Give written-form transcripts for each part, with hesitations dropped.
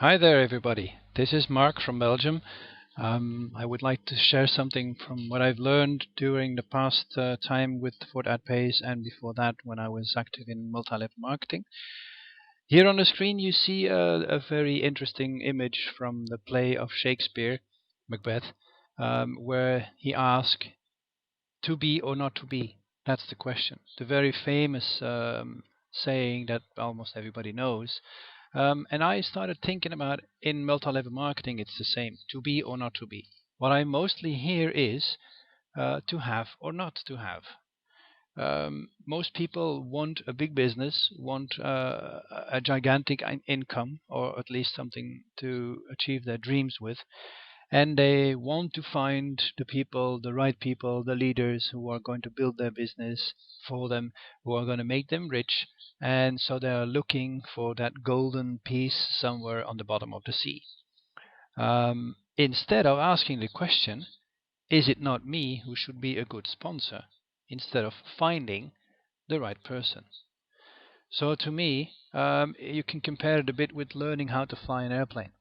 Hi there, everybody. This is Mark from Belgium. I would like to share something from what I've learned during the past time with Fort Pays and before that when I was active in multi-level marketing. Here on the screen you see a very interesting image from the play of Shakespeare, Macbeth, where he asks, to be or not to be? That's the question. The very famous saying that almost everybody knows. And I started thinking about in multi-level marketing, it's the same, to be or not to be. What I mostly hear is to have or not to have. Most people want a big business, want a gigantic income, or at least something to achieve their dreams with, and they want to find the people, the right people, the leaders who are going to build their business for them, who are going to make them rich. And so they are looking for that golden piece somewhere on the bottom of the sea. Instead of asking the question, is it not me who should be a good sponsor? Instead of finding the right person. So to me, you can compare it a bit with learning how to fly an airplane.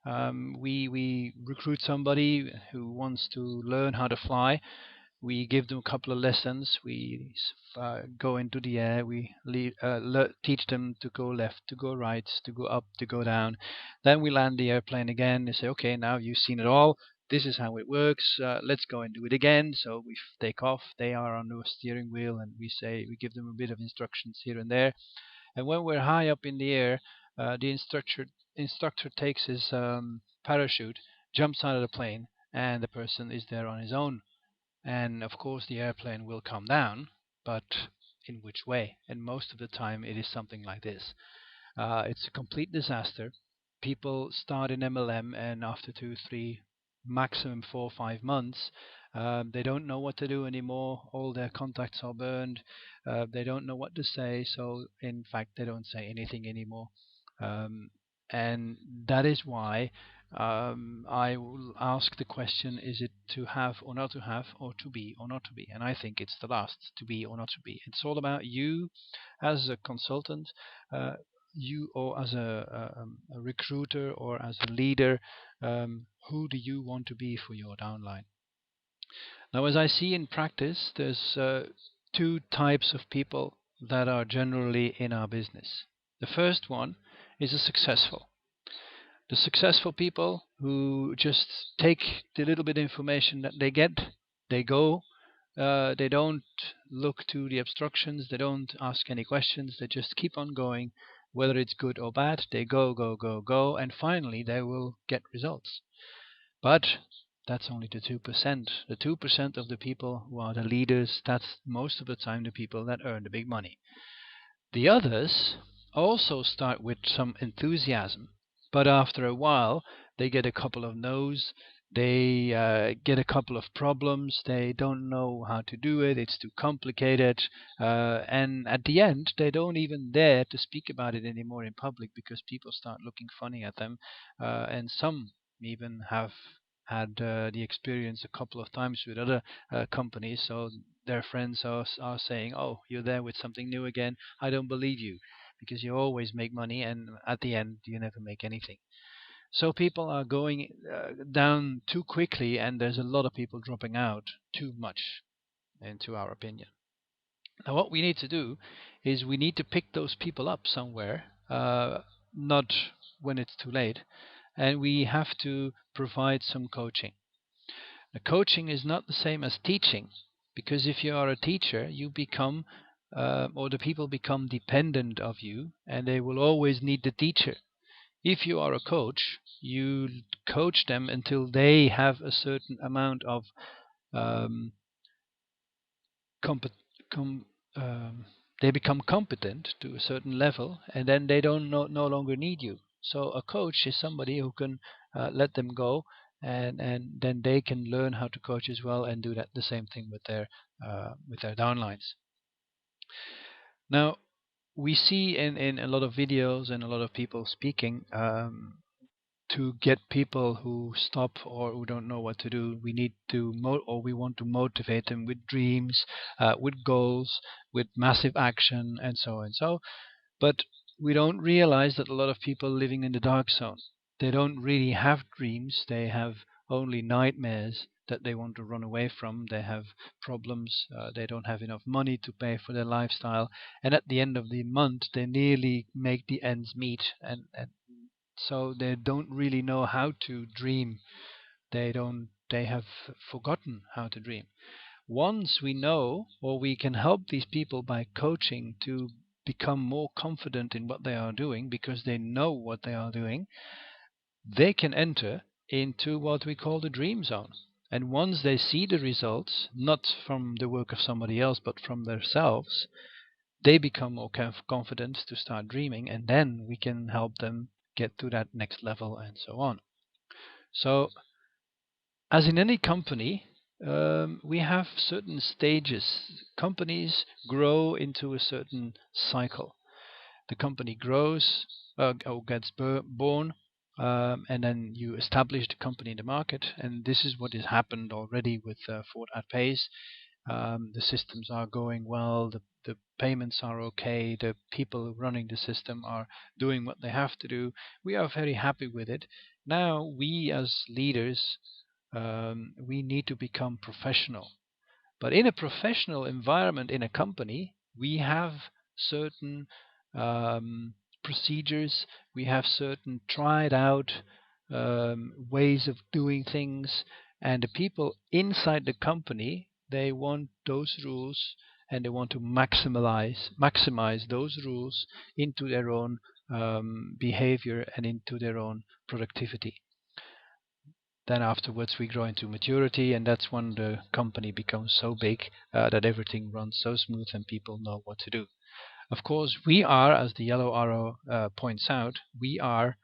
We recruit somebody who wants to learn how to fly. We give them a couple of lessons. We go into the air. We teach them to go left, to go right, to go up, to go down. Then we land the airplane again. They say, okay, now you've seen it all. This is how it works. Let's go and do it again. So we take off. They are on the steering wheel, and we give them a bit of instructions here and there. And when we're high up in the air, the instructor takes his parachute, jumps out of the plane, and the person is there on his own. And of course, the airplane will come down, but in which way? And most of the time, it is something like this. It's a complete disaster. People start in MLM, and after 2, 3, maximum 4, 5 months, they don't know what to do anymore. All their contacts are burned. They don't know what to say. So, in fact, they don't say anything anymore. Um, and that is why I will ask the question, is it to have or not to have, or to be or not to be? And I think it's the last, to be or not to be. It's all about you as a consultant, you or as a recruiter or as a leader. Who do you want to be for your downline? Now, as I see in practice, there's two types of people that are generally in our business. The first one is the successful people who just take the little bit of information that they get, they go, they don't look to the obstructions, they don't ask any questions, they just keep on going, whether it's good or bad, they go, go, go, go, and finally they will get results. But that's only the 2%. The 2% of the people who are the leaders, that's most of the time the people that earn the big money. The others also start with some enthusiasm, but after a while they get a couple of no's, they get a couple of problems, they don't know how to do it, it's too complicated, and at the end they don't even dare to speak about it anymore in public because people start looking funny at them, and some even have had the experience a couple of times with other companies, so their friends are saying, oh, you're there with something new again, I don't believe you, because you always make money and at the end you never make anything. So people are going down too quickly, and there's a lot of people dropping out too much, into our opinion. Now, what we need to do is we need to pick those people up somewhere, not when it's too late, and we have to provide some coaching. The coaching is not the same as teaching, because if you are a teacher, you become, or the people become dependent of you, and they will always need the teacher. If you are a coach, you coach them until they have a certain amount of um, compet- com- they become competent to a certain level, and then they don't no longer need you. So a coach is somebody who can let them go, and then they can learn how to coach as well, and do that the same thing with their downlines. Now, we see in a lot of videos and a lot of people speaking, to get people who stop or who don't know what to do, we need to or we want to motivate them with dreams, with goals, with massive action, and so and so. But we don't realize that a lot of people living in the dark zone, they don't really have dreams. They have only nightmares that they want to run away from. They have problems. They don't have enough money to pay for their lifestyle. And at the end of the month, they nearly make the ends meet. And so they don't really know how to dream. They have forgotten how to dream. Once we know, or we can help these people by coaching to become more confident in what they are doing because they know what they are doing, they can enter into what we call the dream zone. And once they see the results, not from the work of somebody else, but from themselves, they become more confident to start dreaming, and then we can help them get to that next level and so on. So as in any company, we have certain stages. Companies grow into a certain cycle. The company grows or gets born, and then you establish the company in the market. And this is what has happened already with Ford at Pace. The systems are going well. The payments are okay. The people running the system are doing what they have to do. We are very happy with it. Now we as leaders, we need to become professional. But in a professional environment in a company, we have certain procedures, we have certain tried out ways of doing things, and the people inside the company, they want those rules, and they want to maximize those rules into their own behavior and into their own productivity. Then afterwards we grow into maturity, and that's when the company becomes so big that everything runs so smooth and people know what to do. Of course, we are, as the yellow arrow points out, we are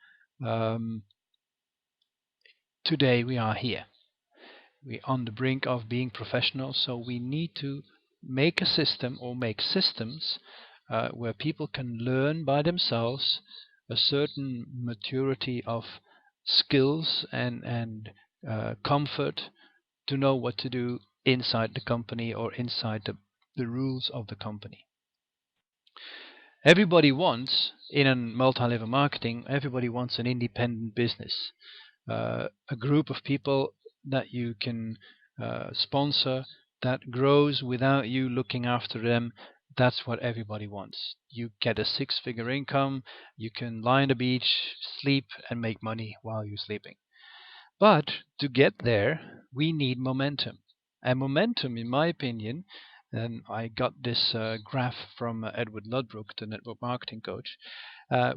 um, today we are here. We're on the brink of being professional, so we need to make a system or make systems where people can learn by themselves a certain maturity of skills and comfort to know what to do inside the company or inside the rules of the company. Everybody wants, in a multi-level marketing, everybody wants an independent business, a group of people that you can sponsor that grows without you looking after them. That's what everybody wants. You get a six-figure income, you can lie on the beach, sleep, and make money while you're sleeping. But to get there, we need momentum. And momentum, in my opinion, and I got this graph from Edward Ludbrook, the network marketing coach.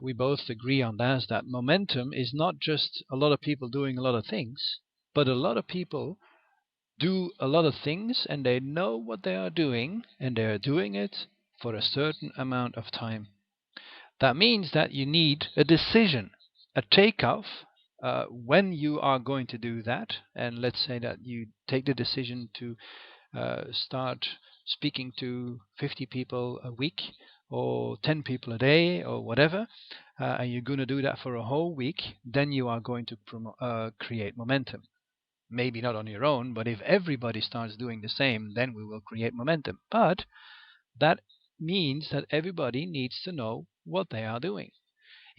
We both agree on that momentum is not just a lot of people doing a lot of things, but a lot of people do a lot of things and they know what they are doing and they are doing it for a certain amount of time. That means that you need a decision, a takeoff when you are going to do that. And let's say that you take the decision to start speaking to 50 people a week or 10 people a day or whatever, and you're going to do that for a whole week, then you are going to create momentum. Maybe not on your own, but if everybody starts doing the same, then we will create momentum. But that means that everybody needs to know what they are doing.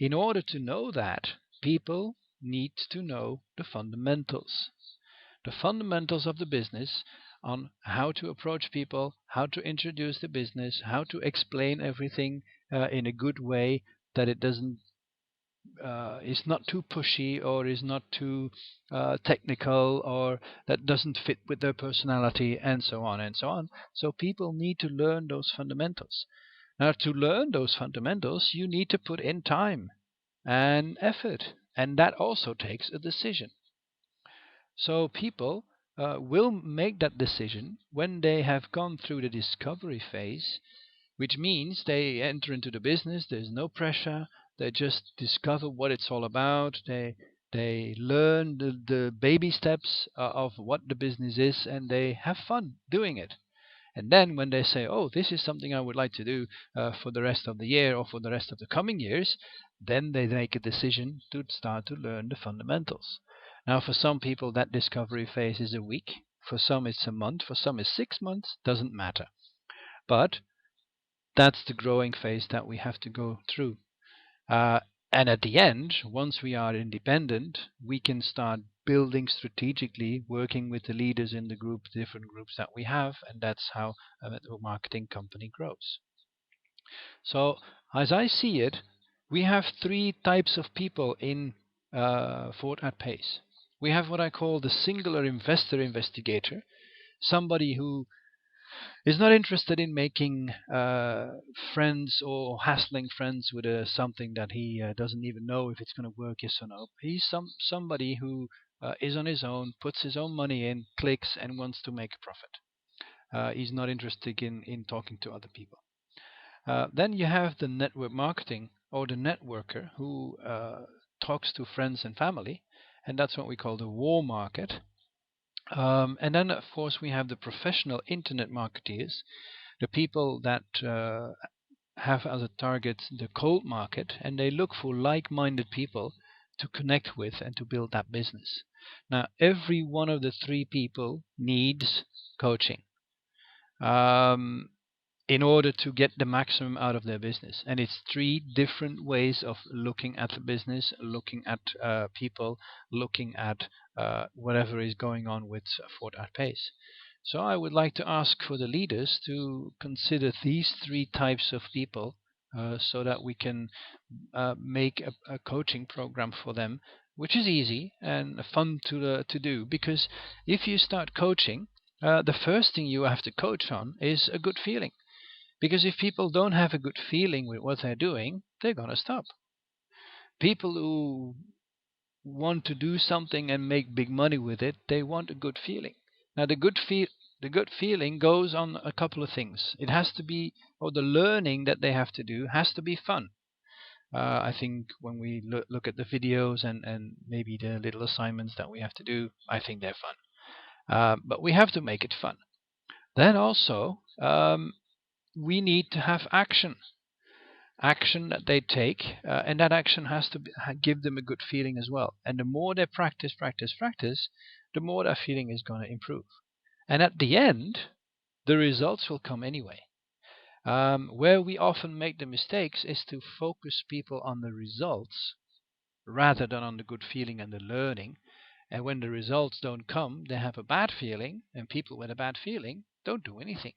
In order to know that, people need to know the fundamentals. The fundamentals of the business on how to approach people, how to introduce the business, how to explain everything in a good way that it doesn't is not too pushy or is not too technical or that doesn't fit with their personality and so on and so on. So people need to learn those fundamentals. Now, to learn those fundamentals, you need to put in time and effort, and that also takes a decision. So people will make that decision when they have gone through the discovery phase, which means they enter into the business. There's no pressure. They just discover what it's all about. They learn the baby steps of what the business is, and they have fun doing it. And then when they say, oh, this is something I would like to do for the rest of the year or for the rest of the coming years, then they make a decision to start to learn the fundamentals. Now, for some people, that discovery phase is a week. For some, it's a month. For some, it's 6 months. Doesn't matter. But that's the growing phase that we have to go through. And at the end, once we are independent, we can start building strategically, working with the leaders in the group, different groups that we have, and that's how a network marketing company grows. So, as I see it, we have three types of people in Ford at Pace. We have what I call the singular investor investigator, somebody who is not interested in making friends or hassling friends with something that he doesn't even know if it's going to work, yes or no. He's somebody who is on his own, puts his own money in, clicks, and wants to make a profit. He's not interested in talking to other people. Then you have the network marketing or the networker who talks to friends and family, and that's what we call the war market. And then, of course, we have the professional internet marketeers, the people that have as a target the cold market, and they look for like-minded people to connect with and to build that business. Now, every one of the three people needs coaching. In order to get the maximum out of their business. And it's three different ways of looking at the business, looking at people, looking at whatever is going on with Ford at Pace. So I would like to ask for the leaders to consider these three types of people so that we can make a coaching program for them, which is easy and fun to do. Because if you start coaching, the first thing you have to coach on is a good feeling. Because if people don't have a good feeling with what they're doing, they're going to stop. People who want to do something and make big money with it, they want a good feeling. Now, the good feeling goes on a couple of things. It has to be, or the learning that they have to do has to be fun. I think when we look at the videos and maybe the little assignments that we have to do, I think they're fun. But we have to make it fun. Then also, we need to have action that they take, and that action has to give them a good feeling as well. And the more they practice, the more that feeling is going to improve. And at the end, the results will come anyway. Where we often make the mistakes is to focus people on the results rather than on the good feeling and the learning. And when the results don't come, they have a bad feeling, and people with a bad feeling don't do anything.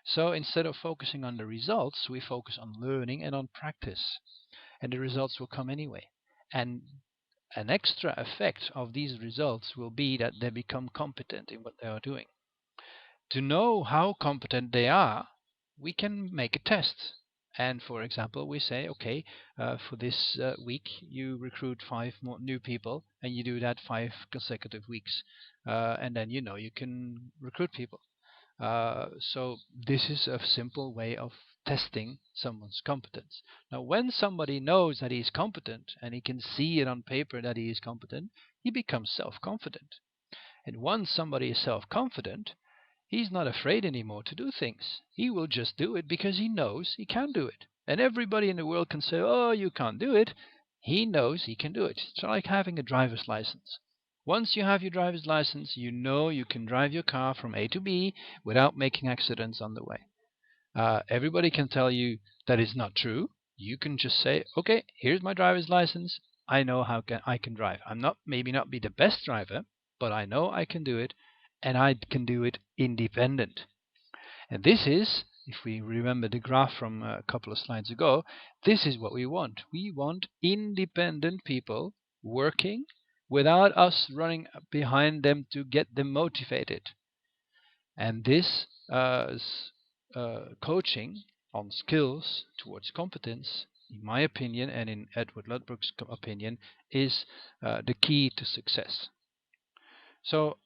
So instead of focusing on the results, we focus on learning and on practice. And the results will come anyway. And an extra effect of these results will be that they become competent in what they are doing. To know how competent they are, we can make a test. And for example, we say, okay, for this week, you recruit 5 more new people, and you do that 5 consecutive weeks. And then you can recruit people. So this is a simple way of testing someone's competence. Now, when somebody knows that he is competent and he can see it on paper that he is competent, he becomes self-confident. And once somebody is self-confident, he's not afraid anymore to do things. He will just do it because he knows he can do it. And everybody in the world can say, oh, you can't do it. He knows he can do it. It's like having a driver's license. Once you have your driver's license, you know you can drive your car from A to B without making accidents on the way. Everybody can tell you that is not true. You can just say, okay, here's my driver's license. I know I can drive. I'm maybe not be the best driver, but I know I can do it, and I can do it independent. And this is, if we remember the graph from a couple of slides ago, this is what we want. We want independent people working without us running behind them to get them motivated. And this coaching on skills towards competence, in my opinion and in Edward Ludbrook's opinion, is the key to success. So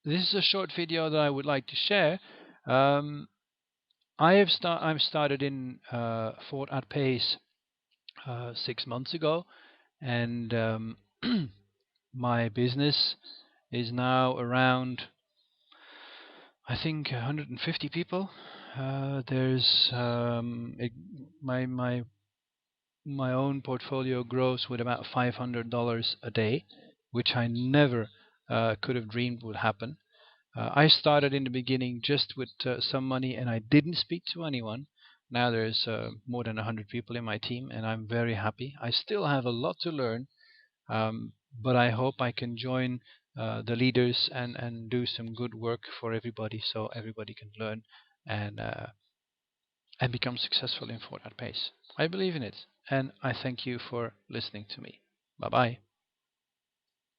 this is a short video that I would like to share. I've started in Ford at Pace 6 months ago, and my business is now around, I think, 150 people. There's my own portfolio grows with about $500 a day, which I never could have dreamed would happen. I started in the beginning just with some money, and I didn't speak to anyone. Now there's more than 100 people in my team, and I'm very happy. I still have a lot to learn, but I hope I can join the leaders and do some good work for everybody, so everybody can learn and become successful in 4 that pace. I believe in it, and I thank you for listening to me. Bye bye.